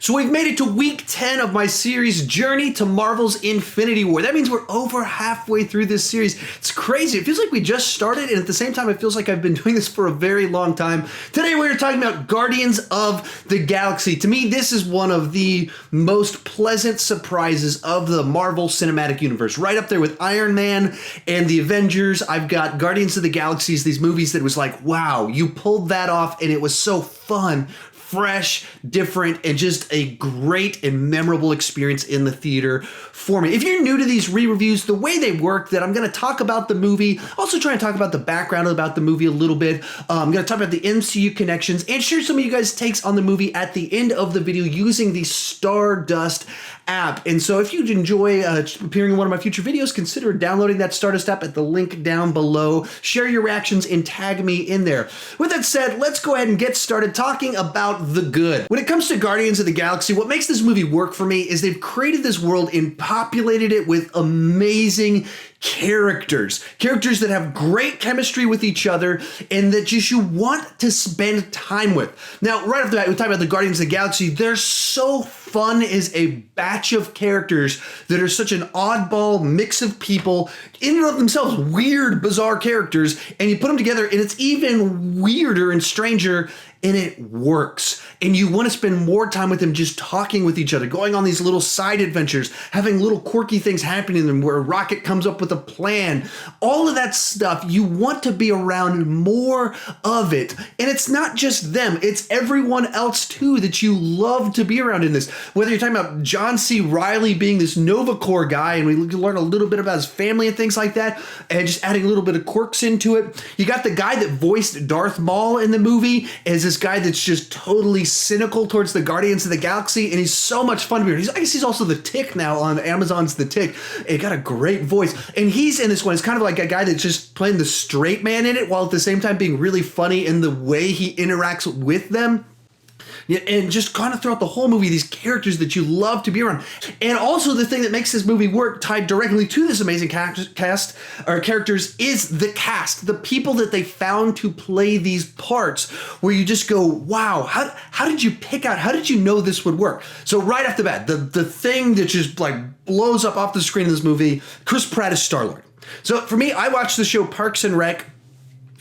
So we've made it to week 10 of my series Journey to Marvel's Infinity War. That means we're over halfway through this series. It's crazy. It feels like we just started, and at the same time, it feels like I've been doing this for a very long time. Today we're talking about Guardians of the Galaxy. To me, this is one of the most pleasant surprises of the Marvel Cinematic Universe. Right up there with Iron Man and the Avengers. I've got Guardians of the Galaxy, these movies that was like, wow, you pulled that off, and it was so fun, fresh, different, and just a great and memorable experience in the theater for me. If you're new to these re-reviews, the way they work, that I'm going to talk about the movie, also try and talk about the background about the movie a little bit. I'm going to talk about the MCU connections and share some of you guys' takes on the movie at the end of the video using the Stardust app. And so if you enjoy appearing in one of my future videos, consider downloading that Stardust app at the link down below. Share your reactions and tag me in there. With that said, let's go ahead and get started talking about the good. When it comes to Guardians of the Galaxy, what makes this movie work for me is they've created this world and populated it with amazing characters that have great chemistry with each other and that just you want to spend time with. Now, right off the bat, we talk about the Guardians of the Galaxy. They're so fun as a batch of characters that are such an oddball mix of people, in and of themselves, weird, bizarre characters, and you put them together and it's even weirder and stranger, and it works. And you want to spend more time with them just talking with each other, going on these little side adventures, having little quirky things happening to them where Rocket comes up with a plan. All of that stuff, you want to be around more of it. And it's not just them, it's everyone else too that you love to be around in this. Whether you're talking about John C. Reilly being this Nova Corps guy, and we learn a little bit about his family and things like that, and just adding a little bit of quirks into it. You got the guy that voiced Darth Maul in the movie as this guy that's just totally cynical towards the Guardians of the Galaxy, and he's so much fun to be around. I guess he's also the Tick now on Amazon's The Tick. It got a great voice, and he's in this one. It's kind of like a guy that's just playing the straight man in it, while at the same time being really funny in the way he interacts with them. Yeah, and just kind of throughout the whole movie, these characters that you love to be around. And also the thing that makes this movie work, tied directly to this amazing cast or characters, is the cast. The people that they found to play these parts, where you just go, wow, how did you pick out, how did you know this would work? So right off the bat, the thing that just like blows up off the screen in this movie, Chris Pratt is Star-Lord. So for me, I watched the show Parks and Rec.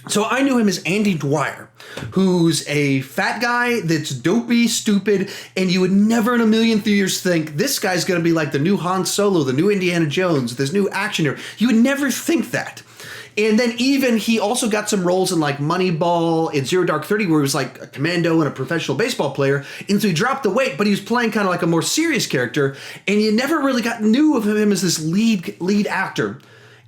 So I knew him as Andy Dwyer, who's a fat guy that's dopey, stupid, and you would never in a million years think this guy's going to be like the new Han Solo, the new Indiana Jones, this new action hero. You would never think that. And then even he also got some roles in like Moneyball and Zero Dark 30, where he was like a commando and a professional baseball player. And so he dropped the weight, but he was playing kind of like a more serious character. And you never really knew of him as this lead actor.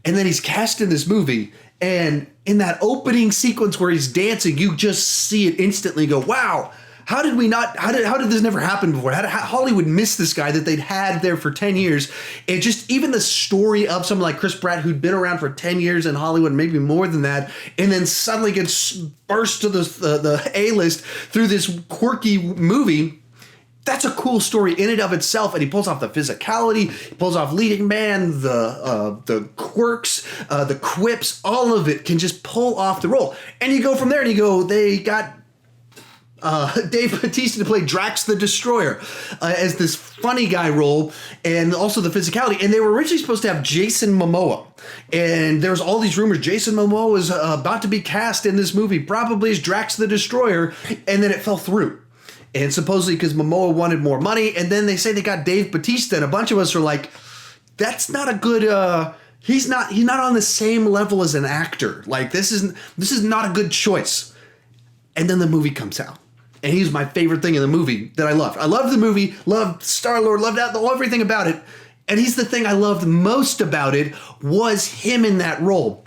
And then he's cast in this movie. And in that opening sequence where he's dancing, you just see it instantly go, wow, how did this never happen before? How did Hollywood miss this guy that they'd had there for 10 years? And just even the story of someone like Chris Pratt, who'd been around for 10 years in Hollywood, maybe more than that, and then suddenly gets burst to the A-list through this quirky movie. That's a cool story in and of itself, and he pulls off the physicality, he pulls off leading man, the quirks, the quips, all of it can just pull off the role. And you go from there and you go, they got Dave Bautista to play Drax the Destroyer as this funny guy role, and also the physicality. And they were originally supposed to have Jason Momoa, and there was all these rumors Jason Momoa was about to be cast in this movie, probably as Drax the Destroyer, and then it fell through. And supposedly because Momoa wanted more money, and then they say they got Dave Bautista, and a bunch of us are like, that's not a good, he's not on the same level as an actor. Like, this is not a good choice. And then the movie comes out, and he's my favorite thing in the movie that I loved. I loved the movie, loved Star-Lord, loved everything about it. And he's the thing I loved most about it was him in that role.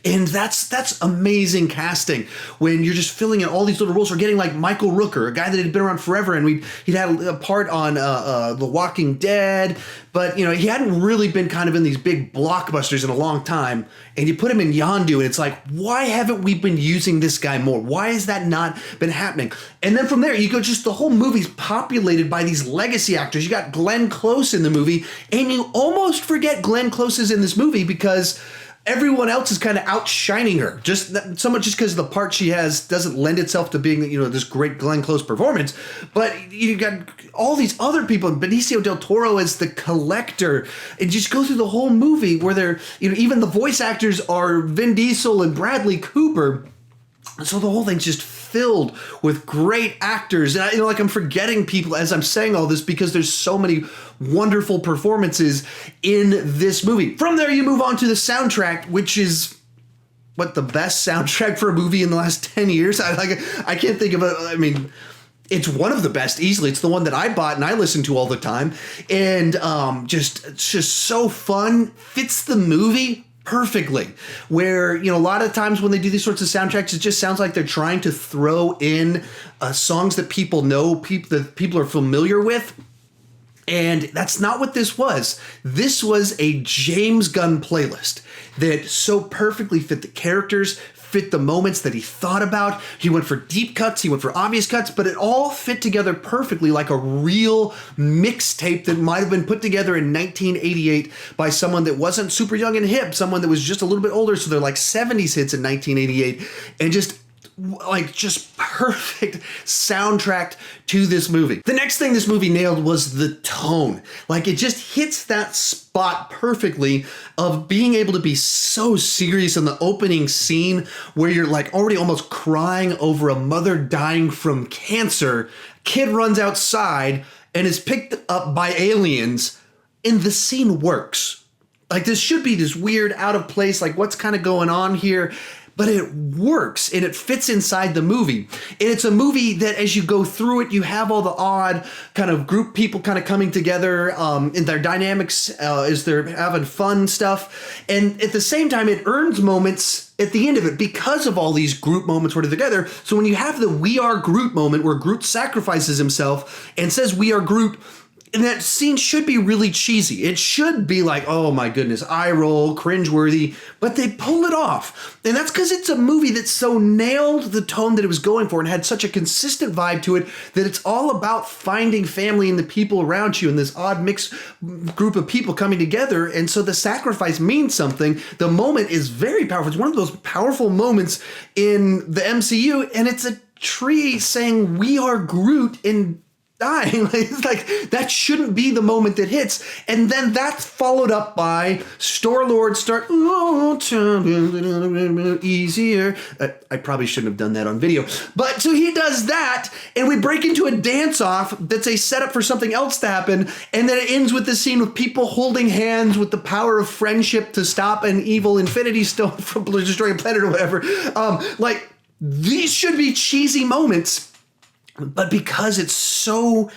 And that's amazing casting when you're just filling in all these little roles. We're getting like Michael Rooker, a guy that had been around forever, and he'd had a part on The Walking Dead, but you know he hadn't really been kind of in these big blockbusters in a long time. And you put him in Yondu, and it's like, why haven't we been using this guy more? Why has that not been happening? And then from there, you go, just the whole movie's populated by these legacy actors. You got Glenn Close in the movie, and you almost forget Glenn Close is in this movie because everyone else is kind of outshining her. Just so much just because the part she has doesn't lend itself to being, this great Glenn Close performance. But you got all these other people, Benicio del Toro as the collector, and just go through the whole movie where they're, even the voice actors are Vin Diesel and Bradley Cooper. So the whole thing's just filled with great actors. And I'm forgetting people as I'm saying all this because there's so many wonderful performances in this movie. From there, you move on to the soundtrack, which is the best soundtrack for a movie in the last 10 years. I can't think of it. I mean, it's one of the best easily. It's the one that I bought and I listen to all the time. And it's just so fun. Fits the movie perfectly, where a lot of times when they do these sorts of soundtracks, it just sounds like they're trying to throw in songs that people know, that people are familiar with, and that's not what this was. This was a James Gunn playlist that so perfectly fit the characters, fit the moments that he thought about. He went for deep cuts, he went for obvious cuts, but it all fit together perfectly like a real mixtape that might have been put together in 1988 by someone that wasn't super young and hip, someone that was just a little bit older, so they're like 70s hits in 1988, and just perfect soundtrack to this movie. The next thing this movie nailed was the tone. It just hits that spot perfectly of being able to be so serious in the opening scene where you're already almost crying over a mother dying from cancer. Kid runs outside and is picked up by aliens, and the scene works. This should be this weird, out of place, what's kind of going on here? But it works, and it fits inside the movie. And it's a movie that as you go through it, you have all the odd kind of group people kind of coming together in their dynamics as they're having fun stuff. And at the same time, it earns moments at the end of it because of all these group moments where they're together. So when you have the "We Are Groot" moment where Groot sacrifices himself and says "We are Groot," and that scene should be really cheesy. It should be oh my goodness, eye roll, cringeworthy, but they pull it off. And that's because it's a movie that so nailed the tone that it was going for and had such a consistent vibe to it that it's all about finding family and the people around you and this odd mixed group of people coming together. And so the sacrifice means something. The moment is very powerful. It's one of those powerful moments in the MCU, and it's a tree saying "We are Groot" in dying. That shouldn't be the moment that hits. And then that's followed up by Star-Lord easier. I probably shouldn't have done that on video. But so he does that, and we break into a dance-off that's a setup for something else to happen, and then it ends with this scene with people holding hands with the power of friendship to stop an evil Infinity Stone from destroying a planet or whatever. These should be cheesy moments, but because it's so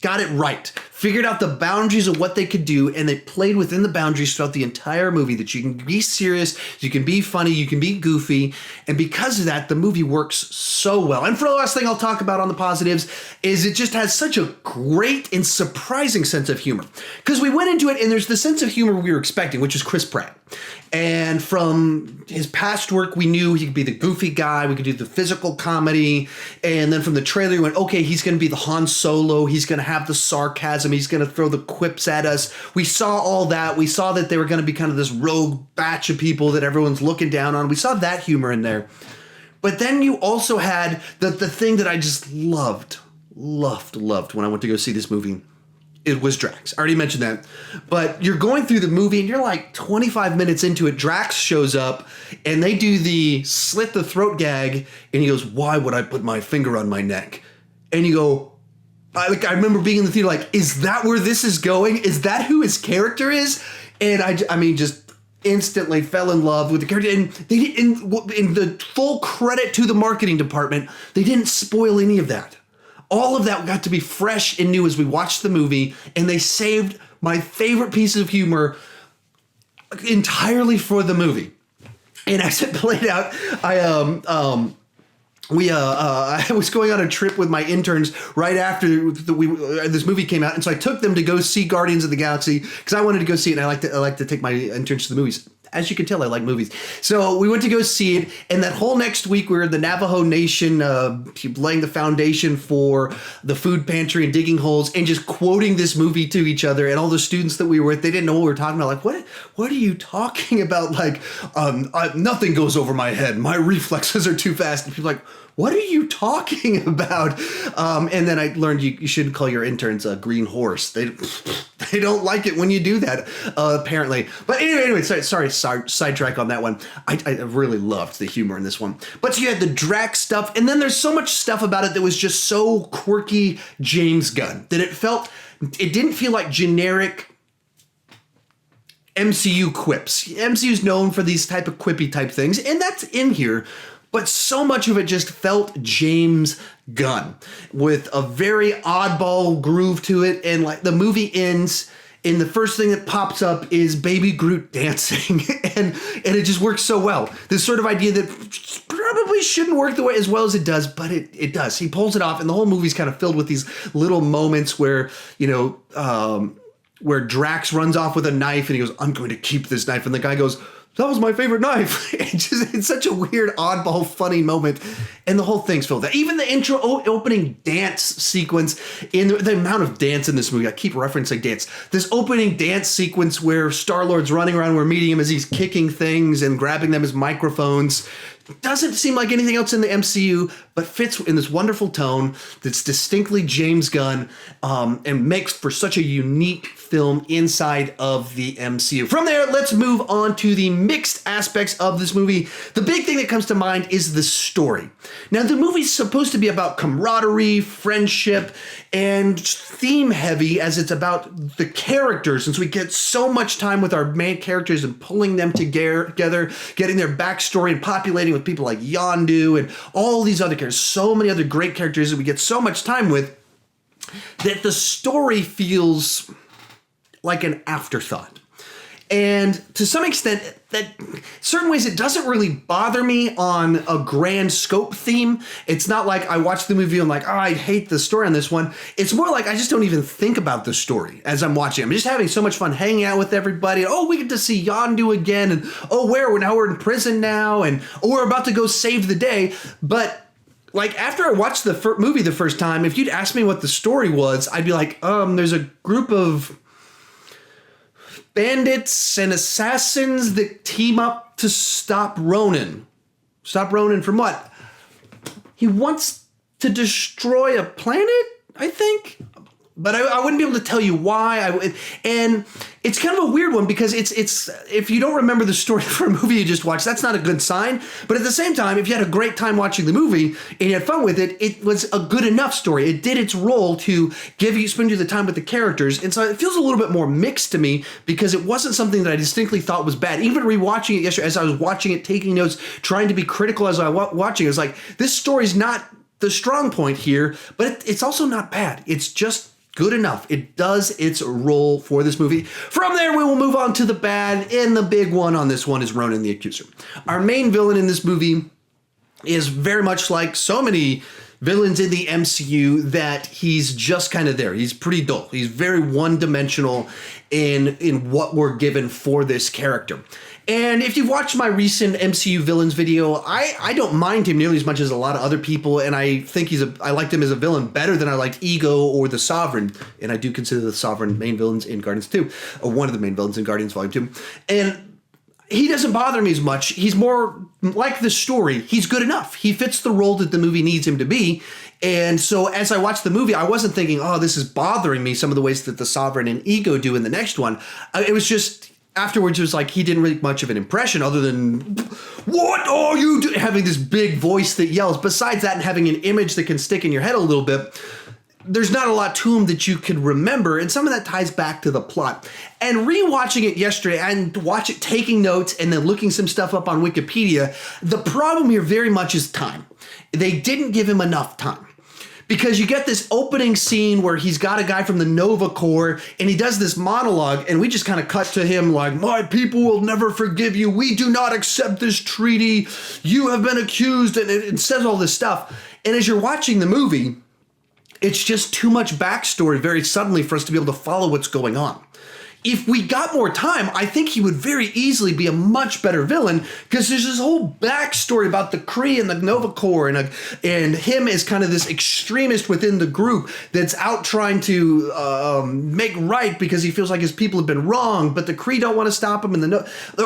got it right, figured out the boundaries of what they could do, and they played within the boundaries throughout the entire movie, that you can be serious, you can be funny, you can be goofy, and because of that, the movie works so well. And for the last thing I'll talk about on the positives is it just has such a great and surprising sense of humor. Because we went into it and there's the sense of humor we were expecting, which is Chris Pratt. And from his past work, we knew he could be the goofy guy, we could do the physical comedy, and then from the trailer, we went, okay, he's going to be the Han Solo, he's going to have the sarcasm, he's going to throw the quips at us. We saw all that. We saw that they were going to be kind of this rogue batch of people that everyone's looking down on. We saw that humor in there. But then you also had the thing that I just loved when I went to go see this movie. It was Drax. I already mentioned that. But you're going through the movie and you're 25 minutes into it. Drax shows up and they do the slit the throat gag. And he goes, "Why would I put my finger on my neck?" And you go, I remember being in the theater is that where this is going? Is that who his character is? And I mean, just instantly fell in love with the character. And they in the full credit to the marketing department, they didn't spoil any of that. All of that got to be fresh and new as we watched the movie, and they saved my favorite piece of humor entirely for the movie. And as it played out, I was going on a trip with my interns right after this movie came out, and so I took them to go see Guardians of the Galaxy because I wanted to go see it, and I like to take my interns to the movies. as you can tell, I like movies. So we went to go see it, and that whole next week we were in the Navajo Nation laying the foundation for the food pantry and digging holes and just quoting this movie to each other. And all the students that we were with, they didn't know what we were talking about. Like, what are you talking about? Like, nothing goes over my head. My reflexes are too fast. And people are like, what are you talking about? And then I learned you shouldn't call your interns a green horse. They don't like it when you do that, apparently. But anyway, sorry, sidetrack on that one. I really loved the humor in this one. But so you had the Drax stuff, and then there's so much stuff about it that was just so quirky James Gunn that it didn't feel like generic MCU quips. MCU's known for these type of quippy type things, and that's in here. But so much of it just felt James Gunn with a very oddball groove to it. And like the movie ends, and the first thing that pops up is Baby Groot dancing. and it just works so well. This sort of idea that probably shouldn't work the way as well as it does, but it does. He pulls it off, and the whole movie's kind of filled with these little moments where, where Drax runs off with a knife and he goes, I'm going to keep this knife. And the guy goes, that was my favorite knife. It's such a weird, oddball, funny moment. And the whole thing's filled with that. Even the intro opening dance sequence, in the amount of dance in this movie, I keep referencing dance. This opening dance sequence where Star-Lord's running around, we're meeting him as he's kicking things and grabbing them as microphones. Doesn't seem like anything else in the MCU, but fits in this wonderful tone that's distinctly James Gunn, and makes for such a unique film inside of the MCU. From there, let's move on to the mixed aspects of this movie. The big thing that comes to mind is the story. Now, the movie's supposed to be about camaraderie, friendship, and theme heavy as it's about the characters. And so we get so much time with our main characters and pulling them together, getting their backstory and populating with people like Yondu and all these other characters, so many other great characters that we get so much time with, that the story feels like an afterthought. And to some extent, that certain ways it doesn't really bother me on a grand scope theme. It's not like I watch the movie and I'm like, oh, I hate the story on this one. It's more like I just don't even think about the story as I'm watching. I'm just having so much fun hanging out with everybody. Oh, we get to see Yondu again. And oh, we're in prison now. And oh, we're about to go save the day. But like after I watched the movie the first time, if you'd asked me what the story was, I'd be like, there's a group of bandits and assassins that team up to stop Ronan. Stop Ronan from what? He wants to destroy a planet, I think. But I wouldn't be able to tell you why. And it's kind of a weird one because it's if you don't remember the story for a movie you just watched, that's not a good sign. But at the same time, if you had a great time watching the movie and you had fun with it, it was a good enough story. It did its role to spend you the time with the characters. And so it feels a little bit more mixed to me because it wasn't something that I distinctly thought was bad. Even rewatching it yesterday, as I was watching it, taking notes, trying to be critical as I was watching, it was like, this story's not the strong point here, but it's also not bad. It's just good enough. It does its role for this movie. From there, we will move on to the bad, and the big one on this one is Ronan the Accuser. Our main villain in this movie is very much like so many villains in the MCU that he's just kind of there. He's pretty dull. He's very one-dimensional in what we're given for this character. And if you've watched my recent MCU villains video, I don't mind him nearly as much as a lot of other people, and I think I liked him as a villain better than I liked Ego or the Sovereign, and I do consider the Sovereign main villains in Guardians 2, or one of the main villains in Guardians Volume 2. And he doesn't bother me as much. He's more like the story. He's good enough. He fits the role that the movie needs him to be. And so as I watched the movie, I wasn't thinking, oh, this is bothering me, some of the ways that the Sovereign and Ego do in the next one. It was just, afterwards, it was like he didn't make much of an impression other than, what are you doing? Having this big voice that yells. Besides that and having an image that can stick in your head a little bit, there's not a lot to him that you can remember, and some of that ties back to the plot. And rewatching it yesterday and taking notes and then looking some stuff up on Wikipedia, the problem here very much is time. They didn't give him enough time. Because you get this opening scene where he's got a guy from the Nova Corps and he does this monologue, and we just kind of cut to him like, my people will never forgive you. We do not accept this treaty. You have been accused, and it says all this stuff. And as you're watching the movie, it's just too much backstory very suddenly for us to be able to follow what's going on. if we got more time, I think he would very easily be a much better villain, because there's this whole backstory about the Kree and the Nova Corps, and him as kind of this extremist within the group that's out trying to make right because he feels like his people have been wrong, but the Kree don't want to stop him, and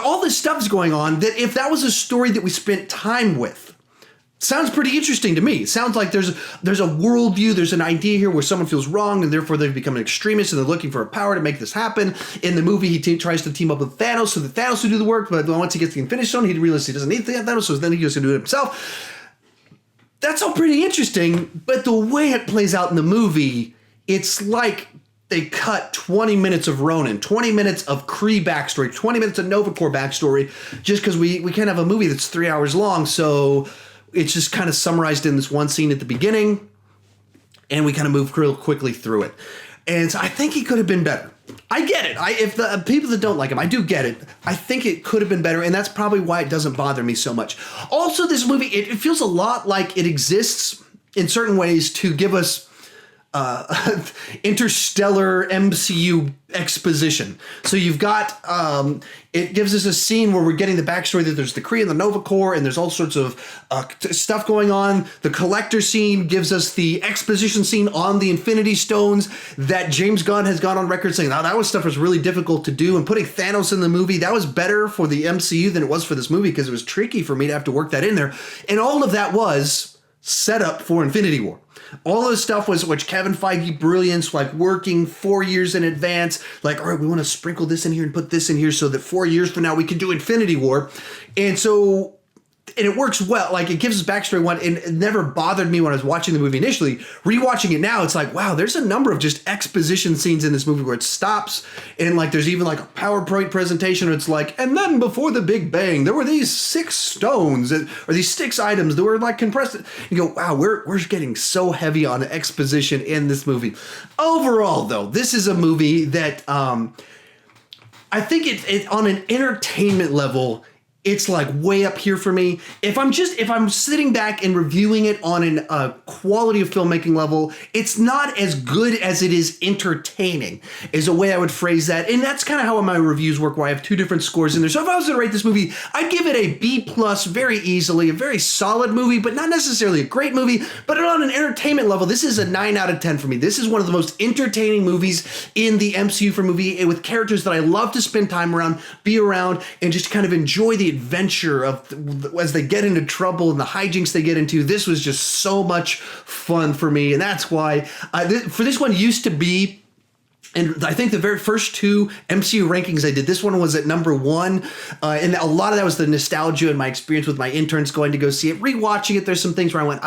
all this stuff is going on that if that was a story that we spent time with, sounds pretty interesting to me. It sounds like there's a worldview, there's an idea here where someone feels wrong and therefore they've become an extremist and they're looking for a power to make this happen. In the movie, he tries to team up with Thanos so that Thanos will do the work, but once he gets the Infinity Stone, he realizes he doesn't need Thanos, so then he goes to do it himself. That's all pretty interesting, but the way it plays out in the movie, it's like they cut 20 minutes of Ronin, 20 minutes of Kree backstory, 20 minutes of Nova Corps backstory, just because we can't have a movie that's 3 hours long, so it's just kind of summarized in this one scene at the beginning, and we kind of move real quickly through it. And so I think he could have been better. I get it. If the people that don't like him, I do get it. I think it could have been better, and that's probably why it doesn't bother me so much. Also, this movie, it feels a lot like it exists in certain ways to give us interstellar MCU exposition. So you've got, it gives us a scene where we're getting the backstory that there's the Kree and the Nova Corps, and there's all sorts of stuff going on. The Collector scene gives us the exposition scene on the Infinity Stones that James Gunn has gone on record saying, that stuff was really difficult to do, and putting Thanos in the movie, that was better for the MCU than it was for this movie because it was tricky for me to have to work that in there. And all of that was set up for Infinity War. All of the stuff was, which Kevin Feige brilliance, like working 4 years in advance, like, all right, we want to sprinkle this in here and put this in here so that 4 years from now we can do Infinity War. And so, and it works well. Like, it gives us backstory one, and it never bothered me when I was watching the movie initially. Rewatching it now, it's like, wow, there's a number of just exposition scenes in this movie where it stops, and like there's even like a PowerPoint presentation where it's like, and then before the Big Bang, there were these 6 stones, or these 6 items that were like compressed. You go, wow, we're getting so heavy on exposition in this movie. Overall, though, this is a movie that I think it on an entertainment level, it's like way up here for me. If I'm sitting back and reviewing it on a quality of filmmaking level, it's not as good as it is entertaining, is a way I would phrase that. And that's kind of how my reviews work, where I have 2 different scores in there. So if I was to rate this movie, I'd give it a B+ very easily, a very solid movie, but not necessarily a great movie. But on an entertainment level, this is a 9 out of 10 for me. This is one of the most entertaining movies in the MCU for movie, with characters that I love to spend time around, be around, and just kind of enjoy the adventure of as they get into trouble and the hijinks they get into. This was just so much fun for me, and that's why for this one used to be, and I think the very first 2 MCU rankings I did, this one was at number 1. And a lot of that was the nostalgia and my experience with my interns going to go see it. Rewatching it, there's some things where I went,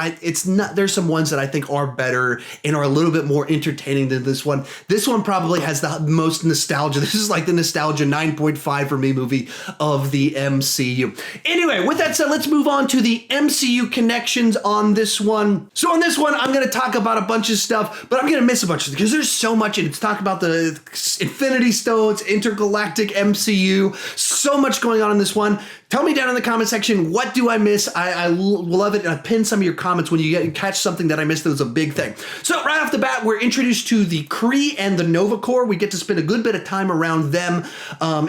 there's some ones that I think are better and are a little bit more entertaining than this one. This one probably has the most nostalgia. This is like the nostalgia 9.5 for me movie of the MCU. Anyway, with that said, let's move on to the MCU connections on this one. So on this one, I'm going to talk about a bunch of stuff, but I'm going to miss a bunch of it because there's so much, and it's talk about the Infinity Stones, intergalactic MCU, so much going on in this one. Tell me down in the comment section, what do I miss? I love it, and I pin some of your comments when you catch something that I missed that was a big thing. So right off the bat, we're introduced to the Kree and the Nova Corps. We get to spend a good bit of time around them.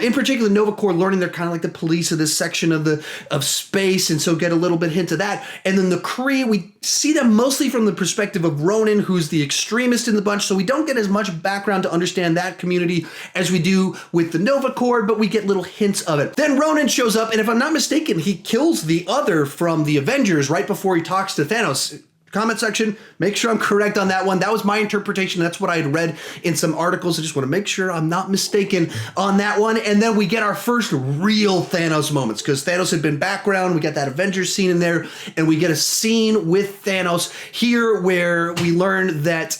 In particular, Nova Corps, learning they're kind of like the police of this section of space, and so get a little bit hint of that. And then the Kree, we see them mostly from the perspective of Ronin, who's the extremist in the bunch, so we don't get as much background to understand that community as we do with the Nova Corps, but we get little hints of it. Then Ronin shows up, and if I'm not mistaken, he kills the other from the Avengers right before he talks to Thanos. Comment section, make sure I'm correct on that one. That was my interpretation. That's what I had read in some articles. I just want to make sure I'm not mistaken on that one. And then we get our first real Thanos moments, because Thanos had been background. We got that Avengers scene in there, and we get a scene with Thanos here where we learn that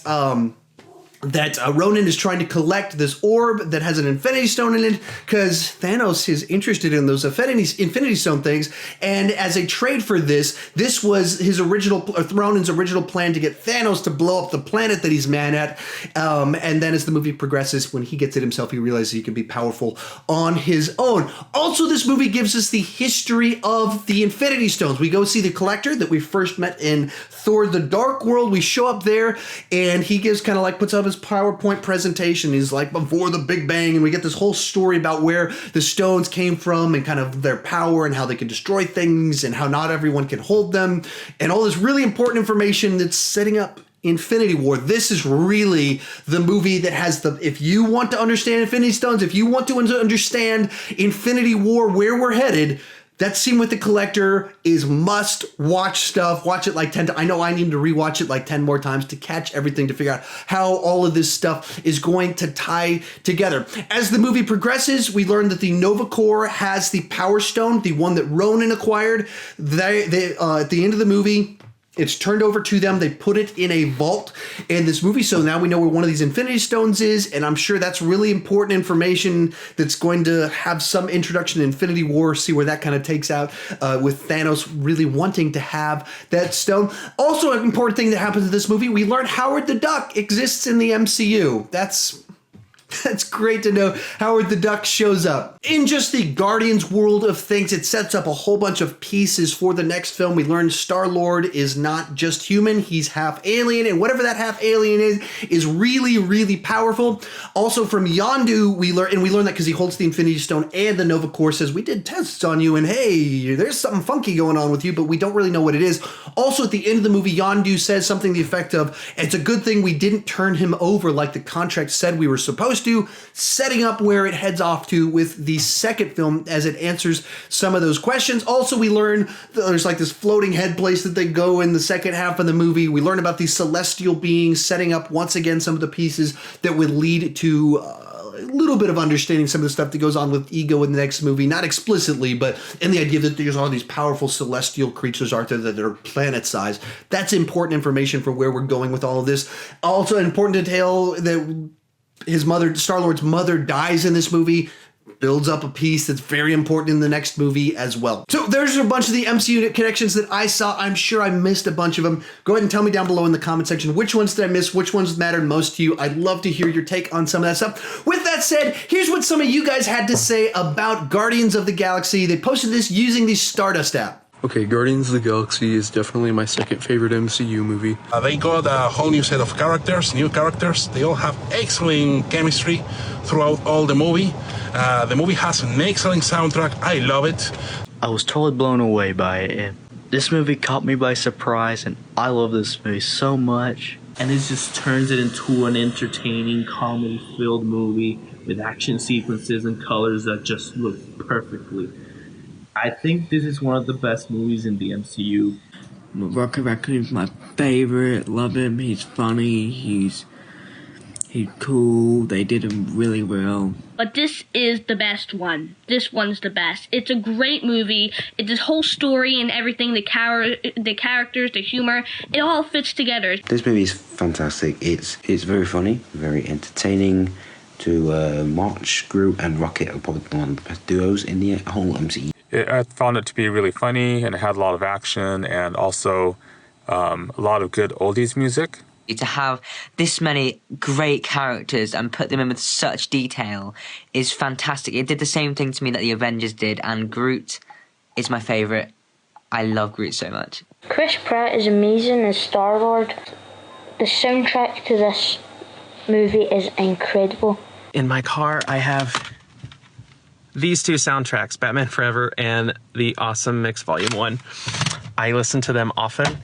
Ronin is trying to collect this orb that has an Infinity Stone in it, because Thanos is interested in those Infinity Stone things, and as a trade for this was his Ronin's original plan to get Thanos to blow up the planet that he's mad at, and then as the movie progresses, when he gets it himself, he realizes he can be powerful on his own. Also, this movie gives us the history of the Infinity Stones. We go see the Collector that we first met in Thor: The Dark World. We show up there, and he gives kind of like puts up his PowerPoint presentation. He's like, before the Big Bang, and we get this whole story about where the stones came from and kind of their power and how they can destroy things and how not everyone can hold them, and all this really important information that's setting up Infinity War. This is really the movie that has if you want to understand Infinity Stones, if you want to understand Infinity War, where we're headed, that scene with the Collector is must watch stuff. Watch it like 10 times. I know I need to rewatch it like 10 more times to catch everything, to figure out how all of this stuff is going to tie together. As the movie progresses, we learn that the Nova Corps has the Power Stone, the one that Ronan acquired. They at the end of the movie, it's turned over to them. They put it in a vault in this movie. So now we know where one of these Infinity Stones is. And I'm sure that's really important information that's going to have some introduction to Infinity War. See where that kind of takes out with Thanos really wanting to have that stone. Also, an important thing that happens in this movie, we learn Howard the Duck exists in the MCU. That's great to know. Howard the Duck shows up. In just the Guardians world of things, it sets up a whole bunch of pieces for the next film. We learn Star-Lord is not just human, he's half alien, and whatever that half alien is really, really powerful. Also from Yondu, we learn that because he holds the Infinity Stone, and the Nova Corps says, we did tests on you, and hey, there's something funky going on with you, but we don't really know what it is. Also at the end of the movie, Yondu says something to the effect of, it's a good thing we didn't turn him over like the contract said we were supposed to, setting up where it heads off to with the second film as it answers some of those questions. Also, we learn there's like this floating head place that they go in the second half of the movie. We learn about these celestial beings, setting up once again some of the pieces that would lead to a little bit of understanding some of the stuff that goes on with Ego in the next movie. Not explicitly, but in the idea that there's all these powerful celestial creatures out there that are planet size. That's important information for where we're going with all of this. Also, an important detail that his mother, Star-Lord's mother, dies in this movie, builds up a piece that's very important in the next movie as well. So there's a bunch of the MCU connections that I saw. I'm sure I missed a bunch of them. Go ahead and tell me down below in the comment section which ones did I miss, which ones mattered most to you. I'd love to hear your take on some of that stuff. With that said, here's what some of you guys had to say about Guardians of the Galaxy. They posted this using the Stardust app. Okay, Guardians of the Galaxy is definitely my second favorite MCU movie. They got a whole new set of characters, new characters. They all have excellent chemistry throughout all the movie. The movie has an excellent soundtrack. I love it. I was totally blown away by it. This movie caught me by surprise, and I love this movie so much. And it just turns it into an entertaining, comedy-filled movie with action sequences and colors that just look perfectly. I think this is one of the best movies in the MCU. Rocket Raccoon's my favorite. Love him. He's funny. He's cool. They did him really well. But this is the best one. This one's the best. It's a great movie. It's this whole story and everything, the characters, the humor, it all fits together. This movie is fantastic. It's very funny, very entertaining. March, Groot and Rocket are probably one of the best duos in the whole MCU. I found it to be really funny, and it had a lot of action and also a lot of good oldies music. To have this many great characters and put them in with such detail is fantastic. It did the same thing to me that the Avengers did, and Groot is my favourite. I love Groot so much. Chris Pratt is amazing as Star-Lord. The soundtrack to this movie is incredible. In my car, I have these two soundtracks, Batman Forever and the Awesome Mix Volume 1. I listen to them often.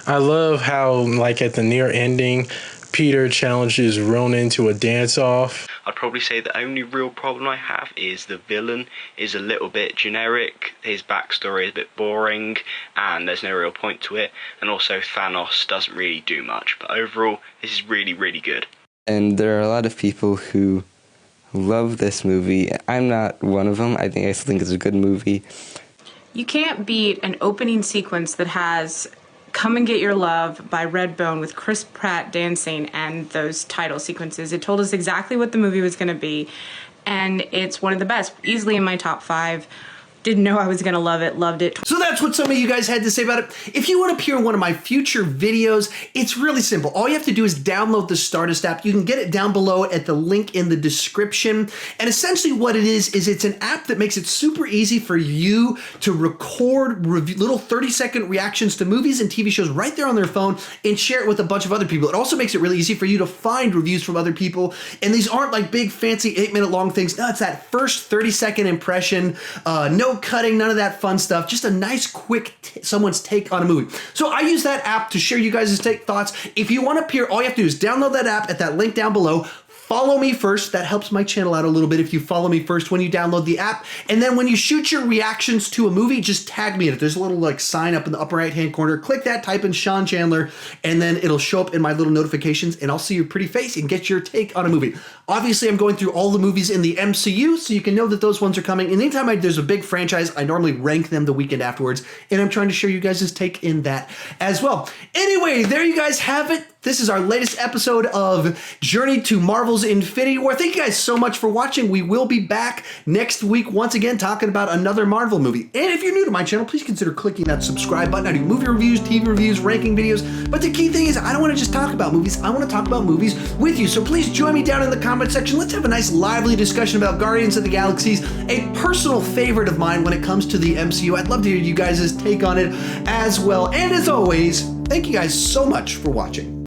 I love how, like, at the near ending, Peter challenges Ronan to a dance-off. I'd probably say the only real problem I have is the villain is a little bit generic, his backstory is a bit boring, and there's no real point to it, and also Thanos doesn't really do much, but overall, this is really, really good. And there are a lot of people who love this movie. I'm not one of them. I still think it's a good movie. You can't beat an opening sequence that has Come and Get Your Love by Redbone with Chris Pratt dancing and those title sequences. It told us exactly what the movie was going to be, and it's one of the best, easily in my top 5. Didn't know I was going to love it. Loved it. So that's what some of you guys had to say about it. If you want to appear in one of my future videos, it's really simple. All you have to do is download the Stardust app. You can get it down below at the link in the description. And essentially what it is it's an app that makes it super easy for you to record little 30-second reactions to movies and TV shows right there on their phone and share it with a bunch of other people. It also makes it really easy for you to find reviews from other people. And these aren't like big, fancy 8-minute long things. No, it's that first 30-second impression, no cutting, none of that fun stuff. Just a nice, quick someone's take on a movie. So I use that app to share you guys' thoughts. If you want to appear, all you have to do is download that app at that link down below. Follow me first. That helps my channel out a little bit if you follow me first when you download the app. And then when you shoot your reactions to a movie, just tag me in it. There's a little like sign up in the upper right-hand corner. Click that, type in Sean Chandler, and then it'll show up in my little notifications, and I'll see your pretty face and get your take on a movie. Obviously, I'm going through all the movies in the MCU, so you can know that those ones are coming. And anytime there's a big franchise, I normally rank them the weekend afterwards, and I'm trying to share you guys' take in that as well. Anyway, there you guys have it. This is our latest episode of Journey to Marvel's Infinity War. Thank you guys so much for watching. We will be back next week once again talking about another Marvel movie. And if you're new to my channel, please consider clicking that subscribe button. I do movie reviews, TV reviews, ranking videos. But the key thing is I don't want to just talk about movies. I want to talk about movies with you. So please join me down in the comment section. Let's have a nice lively discussion about Guardians of the Galaxy, a personal favorite of mine when it comes to the MCU. I'd love to hear you guys' take on it as well. And as always, thank you guys so much for watching.